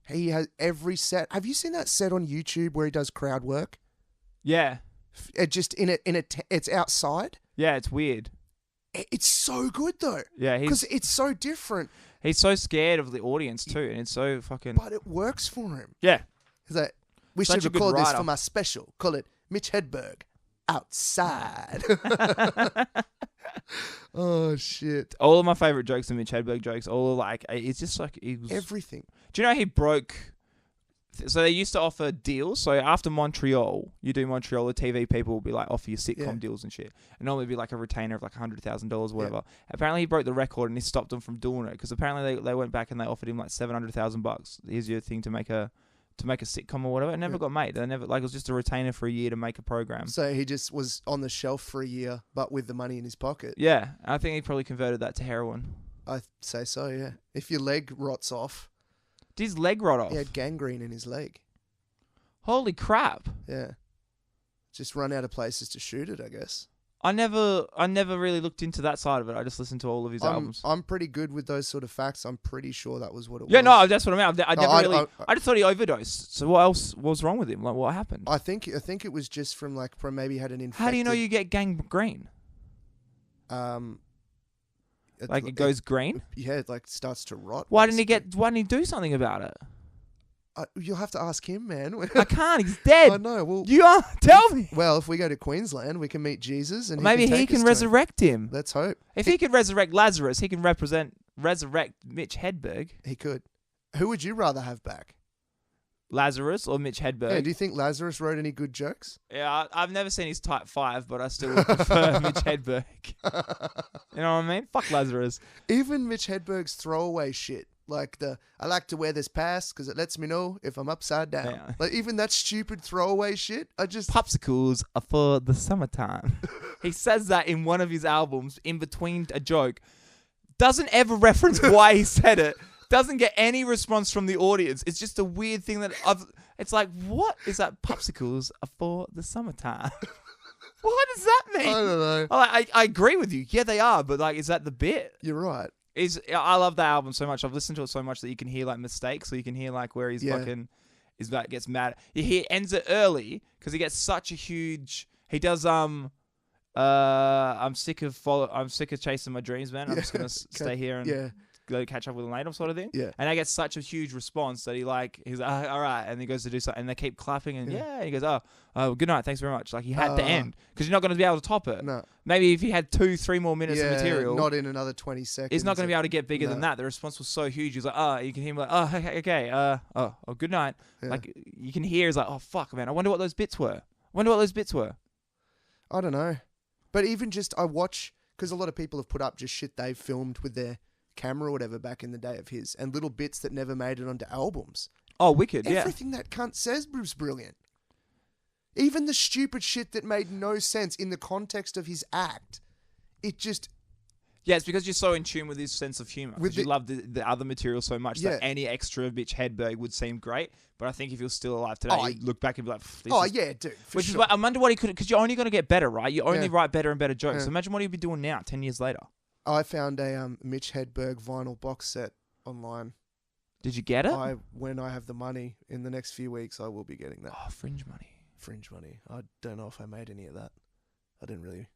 He has every set. Have you seen that set on YouTube where he does crowd work? Yeah. It just it's outside. Yeah, it's weird. It's so good though. Yeah, because it's so different. He's so scared of the audience too, and it's so fucking. But it works for him. Yeah. He's like, we Such should a good record this writer. for my special. Call it Mitch Hedberg outside. Oh shit! All of my favorite jokes are Mitch Hedberg jokes. All of like it's just like it was everything. Do you know he broke? So they used to offer deals. So after Montreal, you do Montreal, the TV people will be like offer you sitcom deals and shit. And normally it'd be like a retainer of like $100,000 or whatever. Yeah. Apparently he broke the record and he stopped them from doing it because apparently they went back and they offered him like $700,000. Here's your thing to make a sitcom or whatever. It never got made. They never it was just a retainer for a year to make a program. So he just was on the shelf for a year, but with the money in his pocket. Yeah, I think he probably converted that to heroin. I'd say so. Yeah, if your leg rots off. Did his leg rot off? He had gangrene in his leg. Holy crap. Yeah. Just run out of places to shoot it, I guess. I never really looked into that side of it. I just listened to all of his albums. I'm pretty good with those sort of facts. I'm pretty sure that was what it was. Yeah, no, that's what I mean. I just thought he overdosed. So what else was wrong with him? Like, what happened? I think it was just from maybe he had an infected... How do you know you get gangrene? It goes green? Yeah, it starts to rot. Why didn't he do something about it? You'll have to ask him, man. I can't. He's dead. I know. Well, tell me. Well, if we go to Queensland, we can meet Jesus, and maybe he can resurrect him. Let's hope. If he could resurrect Lazarus, he can resurrect Mitch Hedberg. He could. Who would you rather have back? Lazarus or Mitch Hedberg? Yeah, do you think Lazarus wrote any good jokes? Yeah, I've never seen his type 5, but I still would prefer Mitch Hedberg. You know what I mean? Fuck Lazarus. Even Mitch Hedberg's throwaway shit. Like I like to wear this pass because it lets me know if I'm upside down. Yeah. Like even that stupid throwaway shit, popsicles are for the summertime. He says that in one of his albums in between a joke. Doesn't ever reference why he said it. Doesn't get any response from the audience. It's just a weird thing it's like, what is that? Popsicles are for the summertime. What does that mean? I don't know. I agree with you. Yeah, they are, but is that the bit? You're right. I love that album so much. I've listened to it so much that you can hear mistakes, so you can hear where he's fucking gets mad. He ends it early because he gets such a huge. He does I'm sick of chasing my dreams, man. I'm just gonna stay here and go catch up with him later, sort of thing. Yeah. And I get such a huge response that he's like, all right, and he goes to do something, and they keep clapping, and he goes, oh, good night, thanks very much. He had to end because you're not going to be able to top it. No. Maybe if he had 2-3 more minutes of material, not in another 20 seconds. He's not going to be able to get bigger than that. The response was so huge. He's like, you can hear him okay, good night. Yeah. You can hear, he's like, oh fuck, man, I wonder what those bits were. I don't know, but even just I watch because a lot of people have put up just shit they've filmed with their camera or whatever back in the day of his, and little bits that never made it onto albums. Oh, wicked! Everything that cunt says was brilliant. Even the stupid shit that made no sense in the context of his act, it just Yeah, it's because you're so in tune with his sense of humor. Because you love the other material so much that any extra of Mitch Hedberg would seem great. But I think if he was still alive today, you'd look back and be like, yeah, dude. Which is why I wonder what he could, because you're only going to get better, right? You only write better and better jokes. So imagine what he'd be doing now, 10 years later. I found a Mitch Hedberg vinyl box set online. Did you get it? When I have the money in the next few weeks, I will be getting that. Oh, Fringe money. Fringe money. I don't know if I made any of that. I didn't really.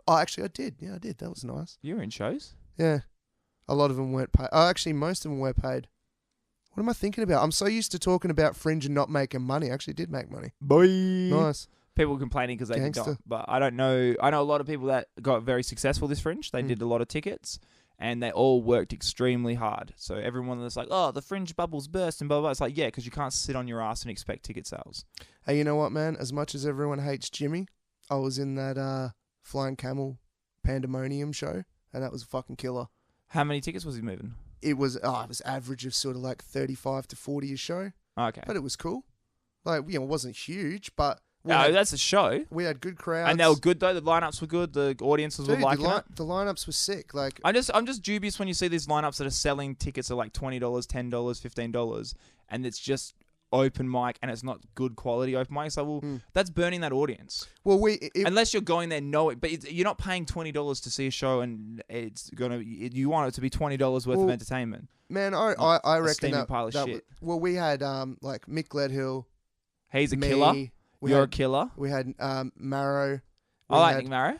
Oh, actually, I did. Yeah, I did. That was nice. You were in shows? Yeah. A lot of them weren't paid. Oh, actually, most of them were paid. What am I thinking about? I'm so used to talking about Fringe and not making money. I actually did make money. Boy. Nice. People complaining because they did not. But I don't know. I know a lot of people that got very successful this Fringe. They did a lot of tickets. And they all worked extremely hard. So everyone that's like, oh, the Fringe bubbles burst and blah, blah, blah. It's like, yeah, because you can't sit on your ass and expect ticket sales. Hey, you know what, man? As much as everyone hates Jimmy, I was in that Flying Camel Pandemonium show, and that was a fucking killer. How many tickets was he moving? It was average of sort of like 35 to 40 a show. Okay. But it was cool. Like, it wasn't huge, but... that's a show. We had good crowds. And they were good, though. The lineups were good. The audiences were liking it. The lineups were sick. Like, I'm just dubious when you see these lineups that are selling tickets at like $20, $10, $15, and it's just open mic and it's not good quality open mic. So, that's burning that audience. Well, unless you're going there knowing, but you're not paying $20 to see a show, and you want it to be $20 worth of entertainment. Man, I reckon that pile of shit. Well, we had like Mick Gledhill. He's a killer. You're a killer. We had Marrow. I like Nick Marrow.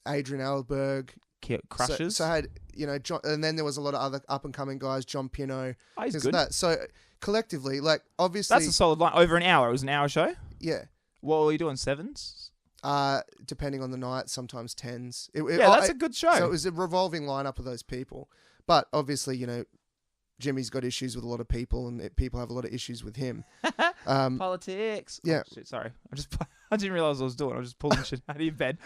Adrian Alberg. Crushes. So I had, John, and then there was a lot of other up-and-coming guys, John Pino. Oh, he's good. That. So collectively, like, obviously... That's a solid line. Over an hour. It was an hour show? Yeah. What were you doing, 7s? Depending on the night, sometimes 10s. That's a good show. So it was a revolving lineup of those people. But obviously, Jimmy's got issues with a lot of people, and people have a lot of issues with him. Politics. Yeah. Oh, shit, sorry. I didn't realize what I was doing. I was just pulling shit out of your bed.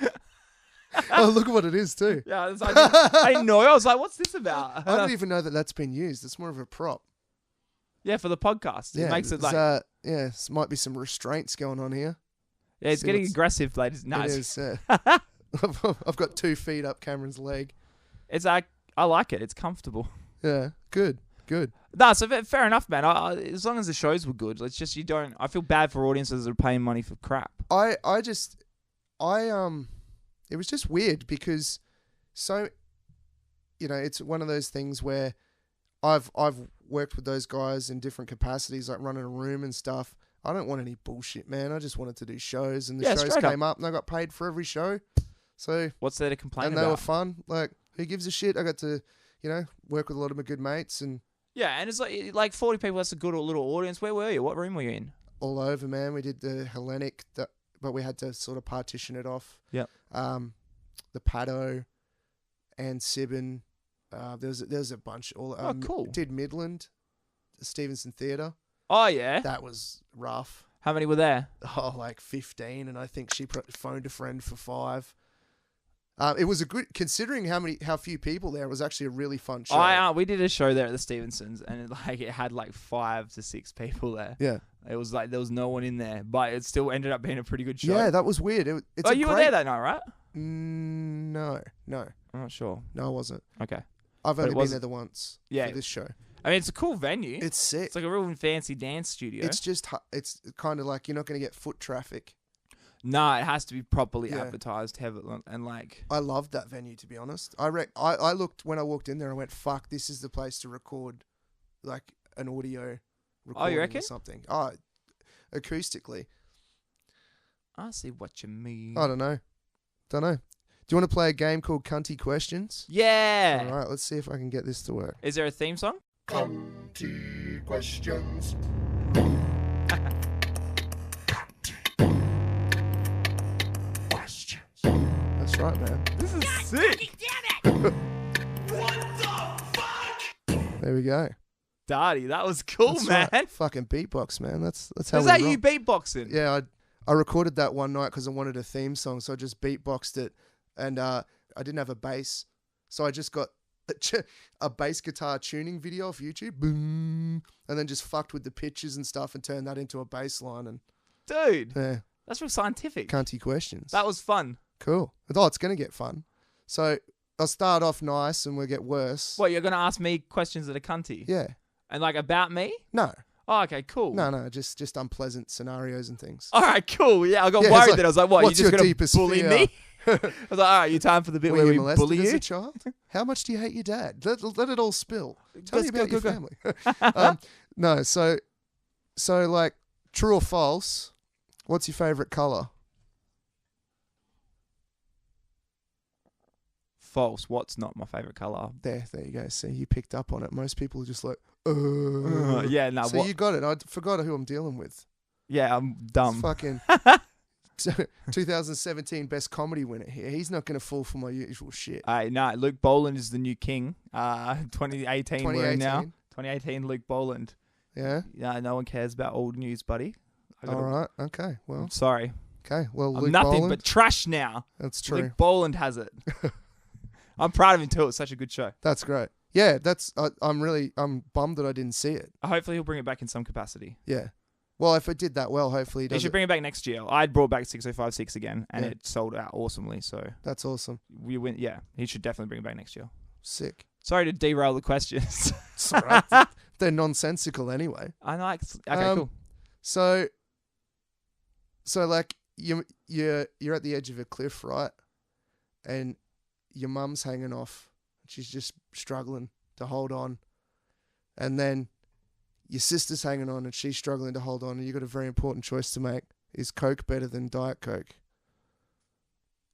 Oh, look at what it is too. Yeah, I didn't know. I was like, what's this about? I don't even know that that's been used. It's more of a prop. Yeah, for the podcast. Yeah, it makes it like... there might be some restraints going on here. Yeah, it's getting aggressive, ladies. No, it is, I've got 2 feet up Cameron's leg. It's like, I like it. It's comfortable. Yeah, good. No, so fair enough, man. As long as the shows were good, it's just I feel bad for audiences that are paying money for crap. It was just weird because it's one of those things where I've worked with those guys in different capacities, like running a room and stuff. I don't want any bullshit, man. I just wanted to do shows, and the shows came up, and I got paid for every show. So what's there to complain about? And they were fun. Like, who gives a shit? I got to, work with a lot of my good mates, and yeah, and it's like 40 people. That's a good little audience. Where were you? What room were you in? All over, man. We did the Hellenic, but we had to sort of partition it off. Yep. The Paddo and Sibin. There's a bunch. Cool. Did Midland, the Stevenson Theatre. Oh yeah. That was rough. How many were there? Oh, like 15, and I think she phoned a friend for 5. It was a good, considering how few people there. It was actually a really fun show. We did a show there at the Stevensons, and it had like 5 to 6 people there. Yeah, it was like there was no one in there, but it still ended up being a pretty good show. Yeah, that was weird. You were there that night, right? No, I'm not sure. No, I wasn't. Okay, I've only been there the once. Yeah, for this show. I mean, it's a cool venue. It's sick. It's like a real fancy dance studio. It's kind of like you're not going to get foot traffic. No, it has to be properly advertised heavily, and like... I loved that venue, to be honest. I looked, when I walked in there, I went, fuck, this is the place to record, like, an audio recording you reckon? Or something. Acoustically. I see what you mean. I don't know. Do you want to play a game called Cunty Questions? Yeah! All right, let's see if I can get this to work. Is there a theme song? Cunty Questions. That's right, man. This is sick. What the fuck? There we go. Dardy, that was cool, That's man. Right. Fucking beatbox, man. That's how. Is we that roll. you beatboxing? Yeah, I recorded that one night because I wanted a theme song, so I just beatboxed it, and I didn't have a bass, so I just got a bass guitar tuning video off YouTube, boom, and then just fucked with the pitches and stuff and turned that into a bass line. And dude, yeah, that's real scientific. Cunty Questions. That was fun. Cool. Oh, it's gonna get fun. So I'll start off nice and we'll get worse. What, you're going to ask me questions that are cunty? Yeah. And like about me? No. Oh, okay, cool. No, just unpleasant scenarios and things. All right, cool. Yeah, I got Yeah, it's worried like, that I was like, what, you what's just your going to deepest bully fear? me? I was like, all right, you time for the bit Were where you we molested bully as you? a child? How much do you hate your dad? Let it all spill. Tell me Let's about go, your go. family. No, so like, true or false, what's your favourite colour? False. What's not my favourite colour? There you go. See, you picked up on it. Most people are just like, yeah, no. So you got it. I forgot who I'm dealing with. Yeah, I'm dumb. Fucking 2017 Best Comedy winner here. He's not going to fall for my usual shit. No, Luke Boland is the new king. 2018 we're in now. 2018. 2018 Luke Boland. Yeah? Yeah, no one cares about old news, buddy. All right. Okay. Well, I'm sorry. okay. Well, I'm Luke nothing Boland, but trash now. that's true. Luke Boland has it. I'm proud of him too. It's such a good show. That's great. Yeah, I'm bummed that I didn't see it. Hopefully he'll bring it back in some capacity. Yeah. Well, if it did that well, hopefully he They does should it. bring it back next year. I'd brought back 6056 again, and Yeah. it sold out awesomely. So That's awesome. we went. Yeah, he should definitely bring it back next year. Sick. Sorry to derail the questions. It's all right. They're nonsensical anyway. I like. Okay, cool. So like you're at the edge of a cliff, right? And your mum's hanging off. She's just struggling to hold on. And then your sister's hanging on and she's struggling to hold on, and you've got a very important choice to make. Is Coke better than Diet Coke?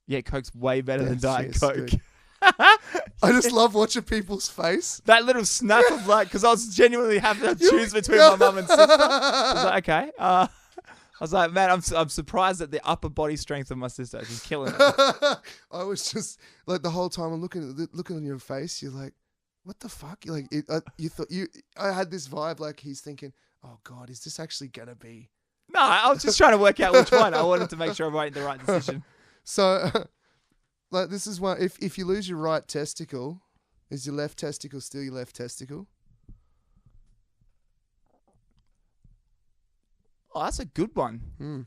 Yeah, Coke's way better than Yes, Diet yes, Coke. good. I just love watching people's face. That little snap of like, because I was genuinely having to choose between my mum and sister. I was like, okay. I was like, man, I'm surprised at the upper body strength of my sister. She's killing it. I was just like the whole time I'm looking on your face. You're like, what the fuck? You're like, I had this vibe like he's thinking, oh God, is this actually gonna be? No, I was just trying to work out which one. I wanted to make sure I'm making the right decision. So, like, this is one. If you lose your right testicle, is your left testicle still your left testicle? Oh, that's a good one. Hmm.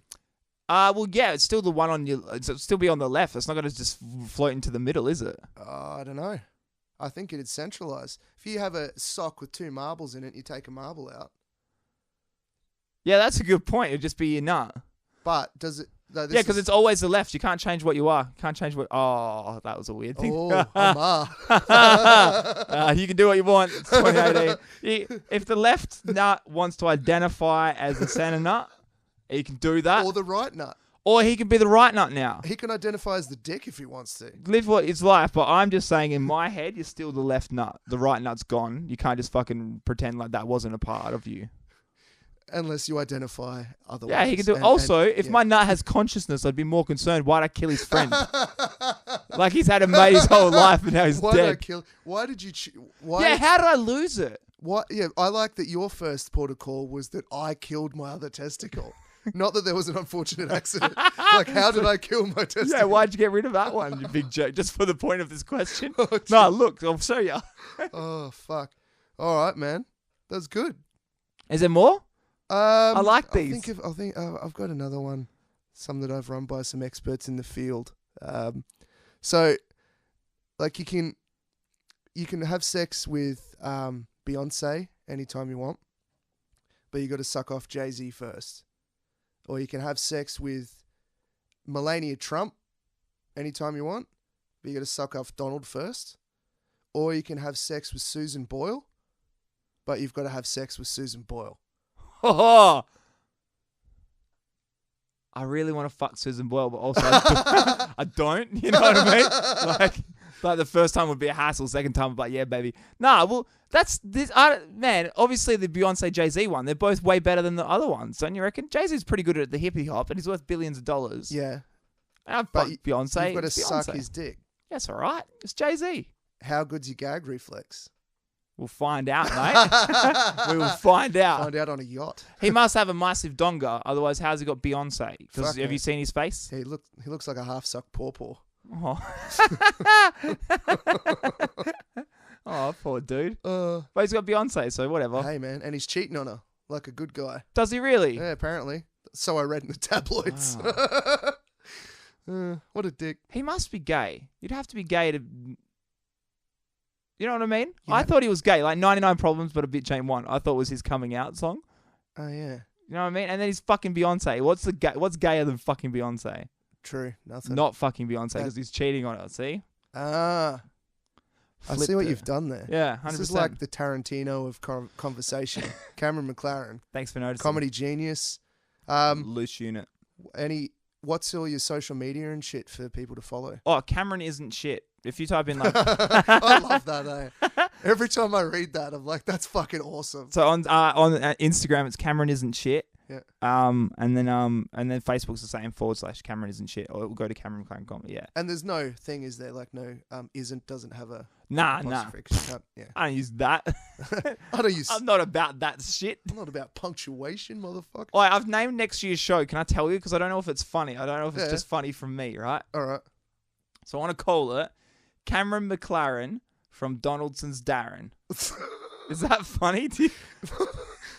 Well, yeah, it's still the one on your. It'll still be on the left. It's not going to just float into the middle, is it? I don't know. I think it'd centralize. If you have a sock with 2 marbles in it, you take a marble out. Yeah, that's a good point. It'd just be your nut. But does it? No, Yeah, because it's always the left. You can't change what you are. Can't change what. Oh, that was a weird thing. Oh, You can do what you want. It's 2018. If the left nut wants to identify as the center nut, he can do that. or the right nut. Or he can be the right nut now. He can identify as the dick if he wants to. Live what is life, but I'm just saying in my head, you're still the left nut. The right nut's gone. You can't just fucking pretend like that wasn't a part of you. Unless you identify otherwise. Yeah, he can do it. And- Also, and- if yeah. my nut has consciousness, I'd be more concerned. Why'd I kill his friend? Like he's had a mate his whole life and now he's Why did I dead. kill? Why did you? Why? Yeah, how did I lose it? What? Yeah, I like that your first port of call was that I killed my other testicle. Not that there was an unfortunate accident. Like, how did I kill my testicle? Yeah, why'd you get rid of that one, you big jerk? Just for the point of this question? Oh, No, look, I'll show you. Oh, fuck. All right, man. That's good. Is there more? I like I these. think I've got another one. Some that I've run by some experts in the field. So, like, you can have sex with Beyonce anytime you want, but you got to suck off Jay-Z first. Or you can have sex with Melania Trump anytime you want, but you got to suck off Donald first. Or you can have sex with Susan Boyle, but you've got to have sex with Susan Boyle. I really want to fuck Susan Boyle, but also I don't. You know what I mean? Like the first time would be a hassle. Second time, would be like, yeah, baby. Nah, well, that's this. Man, obviously the Beyonce Jay-Z one, they're both way better than the other ones. Don't you reckon? Jay-Z's pretty good at the hippie hop, and he's worth billions of dollars. Yeah. And I'd But fuck Beyonce. You've got to it's suck Beyonce. his dick. That's all right. It's Jay-Z. How good's your gag reflex? We'll find out, mate. We will find out. Find out on a yacht. He must have a massive donga. Otherwise, how's he got Beyonce? Because Fuck have it. you seen his face? He looks like a half-sucked pawpaw. Oh. Oh, poor dude. But he's got Beyonce, so whatever. Hey, man. And he's cheating on her like a good guy. Does he really? Yeah, apparently. So I read in the tabloids. What a dick. He must be gay. You'd have to be gay to... You know what I mean? Yeah. I thought he was gay. Like 99 Problems, but a Bitch Ain't One. I thought was his coming out song. Oh, yeah. You know what I mean? And then he's fucking Beyonce. What's gayer than fucking Beyonce? True. Nothing. Not fucking Beyonce because he's cheating on her. See? Ah. I see what you've done there. Yeah, 100%. This is like the Tarantino of conversation. Cameron McLaren. Thanks for noticing. Comedy genius. Loose unit. What's all your social media and shit for people to follow? Oh, Cameron isn't shit. If you type in like... I love that, eh? Every time I read that, I'm like, that's fucking awesome. So on Instagram, it's Cameron isn't shit. Yeah. And then Facebook's the same / Cameron isn't shit, or it will go to Cameron McLaren Comedy. Yeah. And there's no thing, is there? Like doesn't have a Nah. apostrophe. Yeah. I don't use that. I don't use. I'm not about that shit. I'm not about punctuation, motherfucker. Like, I've named next year's show. Can I tell you? Because I don't know if it's funny. I don't know if it's just funny from me, right? All right. So I want to call it Cameron McLaren from Donaldson's Darren. Is that funny to you?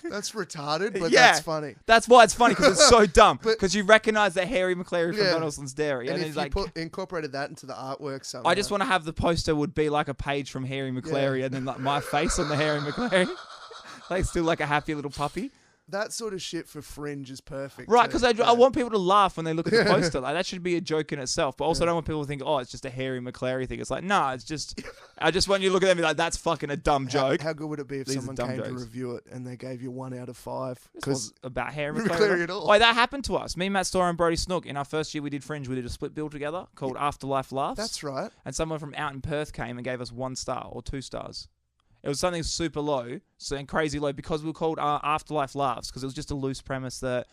That's retarded, but Yeah. that's funny. That's why it's funny, because it's so dumb. But- Because you recognise that Harry McLaren from Yeah. Donaldson's Dairy. And And if he's you like, incorporated that into the artwork somehow. I just want to have the poster would be like a page from Harry McLaren and then like my face on the Harry McLaren. Like still like a happy little puppy. that sort of shit for Fringe is perfect. Right, too. because I want people to laugh when they look at the poster. Like that should be a joke in itself. But also I don't want people to think, oh, it's just a Harry McLaren thing. It's like, nah, it's just, I just want you to look at them and be like, that's fucking a dumb joke. How good would it be if These are someone dumb came to jokes. review it and they gave you 1 out of 5? This Because wasn't about Harry McLaren McLaren at all. Wait, that happened to us. Me, Matt Storr, and Brody Snook. In our first year we did Fringe, we did a split bill together called Afterlife Laughs. that's right. And someone from out in Perth came and gave us 1 star or 2 stars. It was something super low, and crazy low, because we were called Afterlife Laughs, because it was just a loose premise that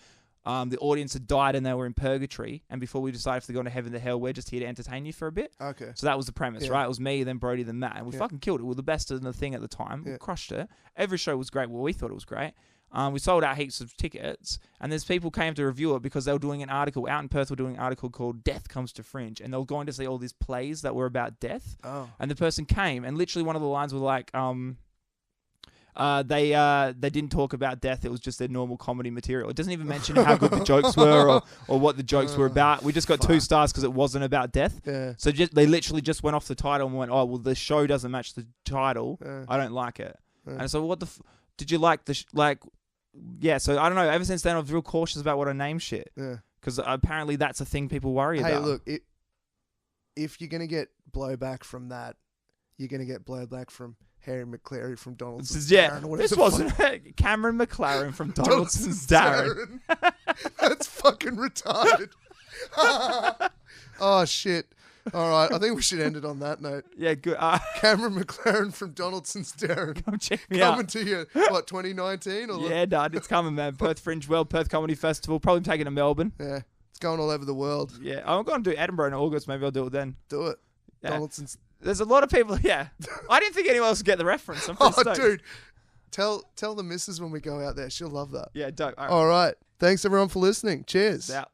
the audience had died and they were in purgatory, and before we decided if they're going to heaven or hell, we're just here to entertain you for a bit. Okay. So that was the premise, Yeah. right? It was me, then Brody, then Matt, and we fucking killed it. We were the best in the thing at the time. We crushed it. Every show was great. Well, we thought it was great. We sold out heaps of tickets, and there's people came to review it because they were doing an article out in Perth. Were doing an article called "Death Comes to Fringe," and they were going to see all these plays that were about death. Oh. And the person came, and literally one of the lines was like, they didn't talk about death. It was just their normal comedy material. It doesn't even mention how good the jokes were or what the jokes were about. We just got 2 stars because it wasn't about death. Yeah. So they literally just went off the title and went, oh, well, the show doesn't match the title. Yeah. I don't like it. Yeah. And so what did you like yeah, so I don't know. Ever since then, I was real cautious about what I name shit. Yeah. Because apparently that's a thing people worry about. Hey, look, if you're going to get blowback from that, you're going to get blowback from Harry McLaren from Donaldson's Darren. This wasn't Cameron McLaren from Donaldson's Darren. That's fucking retarded. Oh, shit. All right, I think we should end it on that note. Yeah, good. Cameron McLaren from Donaldson's Darren. Come check me out. Coming to you, what, 2019? Or Yeah, Dad, it's coming, man. Perth Fringe World, Perth Comedy Festival. Probably taking to Melbourne. Yeah, it's going all over the world. Yeah, I'm going to do Edinburgh in August. Maybe I'll do it then. Do it. Yeah. Donaldson's. There's a lot of people. Yeah, I didn't think anyone else would get the reference. I'm pretty stoked. Dude, tell the missus when we go out there. She'll love that. Yeah, dope. All right. Thanks everyone for listening. Cheers. Out.